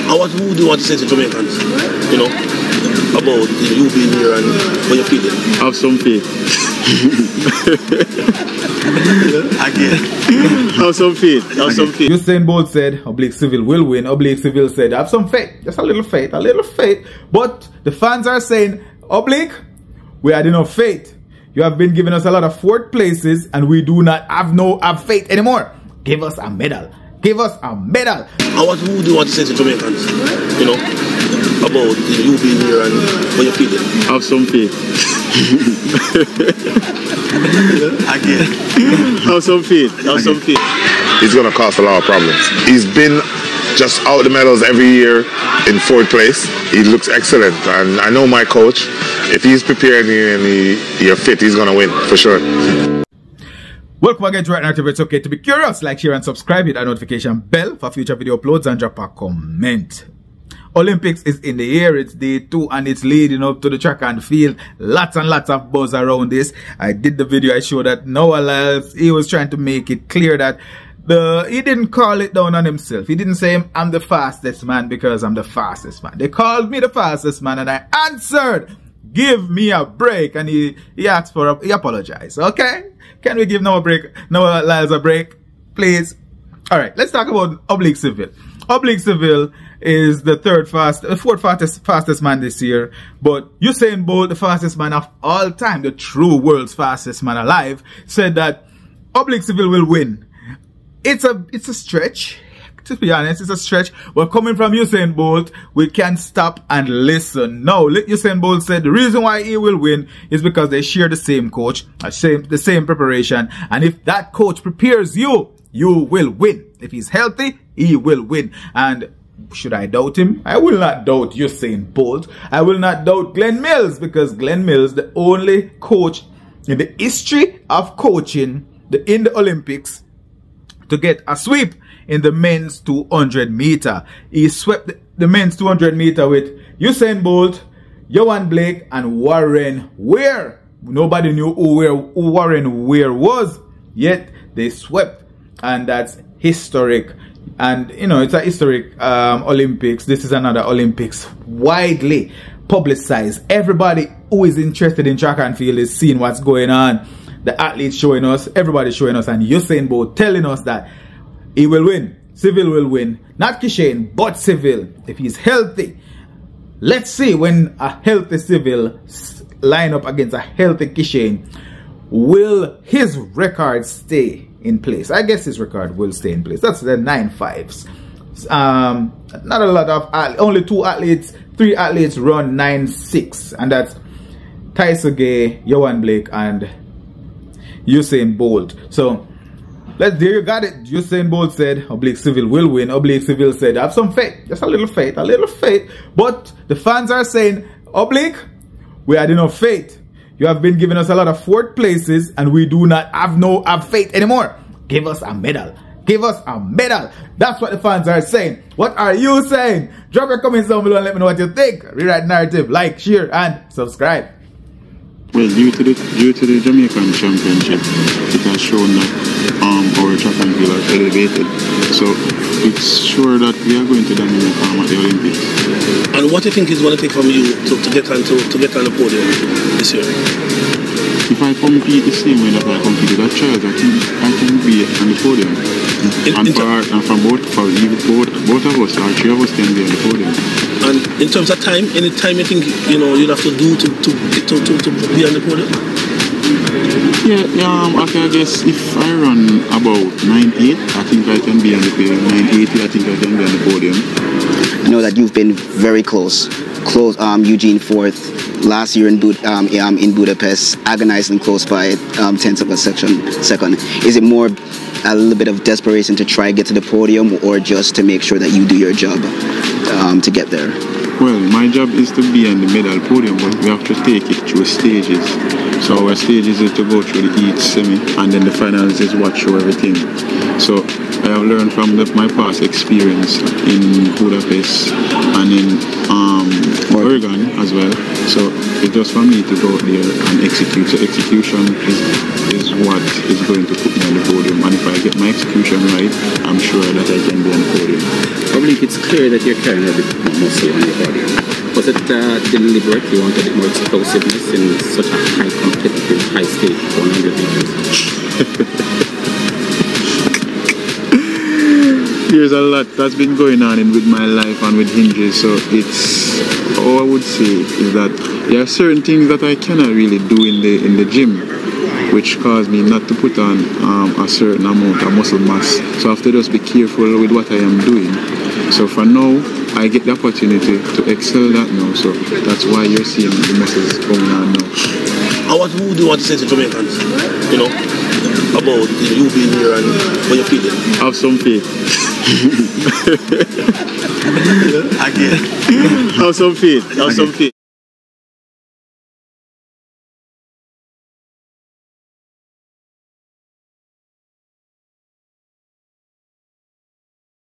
And what would you want to say to Jamaicans, you know, about you being here and how you feeling? Have some faith. Again. Have some faith. Have some faith. Usain Bolt said Oblique Seville will win. Oblique Seville said have some faith. Just a little faith. A little faith. But the fans are saying, Oblique, we had enough faith. You have been giving us a lot of fourth places and we do not have faith anymore. Give us a medal. Give us a medal. And what would you want to say to Jamaicans, you know, about you being here and how you feeling? Have some faith. Again. Have some faith. Have some faith. He's going to cause a lot of problems. He's been just out the medals every year in 4th place. He looks excellent. And I know my coach, if he's prepared and you're fit, he's going to win for sure. Welcome again to Right Narrative. It's okay to be curious. Like, share, and subscribe. Hit that notification bell for future video uploads and drop a comment. Olympics is in the air. It's day 2 and it's leading up to the track and field. Lots and lots of buzz around this. I did the video. I showed that Noah Lyles, he was trying to make it clear that he didn't call it down on himself. He didn't say I'm the fastest man because I'm the fastest man. They called me the fastest man and I answered, give me a break. And he asked for he apologized. Okay? Can we give Noah Lyles a break? Please. Alright, let's talk about Oblique Seville. Oblique Seville is the 4th fastest man this year. But Usain Bolt, the fastest man of all time, the true world's fastest man alive, said that Oblique Seville will win. It's a stretch. To be honest, it's a stretch. But coming from Usain Bolt, we can't stop and listen. Now, Usain Bolt said the reason why he will win is because they share the same coach, the same preparation. And if that coach prepares you, you will win. If he's healthy, he will win. And should I doubt him? I will not doubt Usain Bolt. I will not doubt Glen Mills, because Glen Mills, the only coach in the history of coaching in the Olympics to get a sweep in the men's 200 meter. He swept the men's 200 meter with Usain Bolt, Johan Blake, and Warren Weir. Nobody knew who Warren Weir was, yet they swept, and that's historic. And you know, it's a historic Olympics. This is another Olympics widely publicized. Everybody who is interested in track and field is seeing what's going on. The athletes showing us, everybody showing us, and Usain Bolt telling us that he will win. Seville will win. Not Kishane, but Seville. If he's healthy. Let's see when a healthy Seville line up against a healthy Kishane. Will his record stay in place? I guess his record will stay in place. That's the 9.5s. Not a lot of only 3 athletes run 9.6, and that's Tyson Gay, Johan Blake, and Usain Bolt. So there you got it. Usain Bolt said Oblique Seville will win. Oblique Seville said have some faith. Just a little faith. A little faith. But the fans are saying, Oblique, we had enough faith. You have been giving us a lot of 4th places and we do not have faith anymore. Give us a medal. Give us a medal. That's what the fans are saying. What are you saying? Drop your comments down below and let me know what you think. Rewrite Narrative. Like, share, and subscribe. Well, due to the Jamaican Championship, it has shown that our track and field are elevated. So it's sure that we are going to dominate at the Olympics. And what do you think is going to take from you to get on the podium this year? If I compete the same way that I competed at trials, I can be on the podium. For both of us, our 3 of us can be on the podium. And in terms of time, any time you think you'd have to do to be on the podium? Yeah, okay, I guess if I run about 9.8, I think I can be on the podium. 9.80, I think I can be on the podium. I know that you've been very close. Eugene 4th. Last year in Budapest, agonizingly close by 10th of a second. Is it more a little bit of desperation to try to get to the podium, or just to make sure that you do your job to get there? Well, my job is to be on the medal podium, but we have to take it through stages. So our stages is to go through each semi, and then the finals is watch through everything. So I have learned from my past experience in Budapest and in Oregon as well. So it's just for me to go out there and execute. So execution is what is going to put me on the podium. And if I get my execution right, I'm sure that I can be on the podium. Probably it's clear that you're carrying a bit more muscle on your body. Was it deliberate? You wanted a bit more explosiveness in such a high competitive, high stake 100 meters? There's a lot that's been going on with my life and with hinges, so it's, all I would say is that there are certain things that I cannot really do in the gym, which cause me not to put on a certain amount of muscle mass. So I have to just be careful with what I am doing. So for now, I get the opportunity to excel that now, so that's why you're seeing the muscles coming on now. And what would you want to say to Jamaicans, you know, about you being here and what you're feeling? Have some faith. Again. Have some faith. Have some faith.